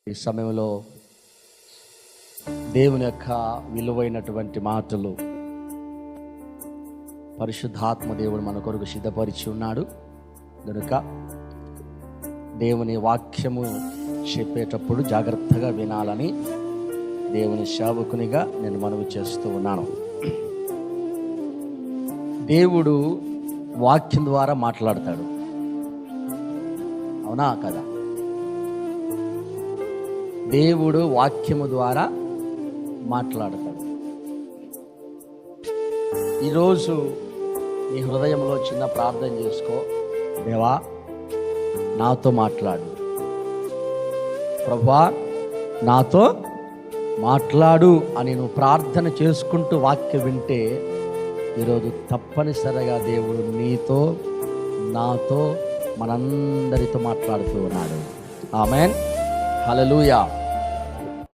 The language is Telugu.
ఈ సమయంలో దేవుని యొక్క విలువైనటువంటి మాటలు పరిశుద్ధాత్మ దేవుడు మన కొరకు సిద్ధపరిచి ఉన్నాడు కనుక దేవుని వాక్యము చెప్పేటప్పుడు జాగ్రత్తగా వినాలని దేవుని సేవకునిగా నేను మనవి చేస్తూ ఉన్నాను. దేవుడు వాక్యం ద్వారా మాట్లాడతాడు, అవునా కదా? దేవుడు వాక్యము ద్వారా మాట్లాడతాడు. ఈరోజు నీ హృదయంలో చిన్న ప్రార్థన చేసుకో. దేవా, నాతో మాట్లాడు. ప్రభువా, నాతో మాట్లాడు అని నువ్వు ప్రార్థన చేసుకుంటూ వాక్యం వింటే ఈరోజు తప్పనిసరిగా దేవుడు నీతో, నాతో, మనందరితో మాట్లాడుతూ ఉన్నాడు. ఆమేన్, హల్లెలూయా.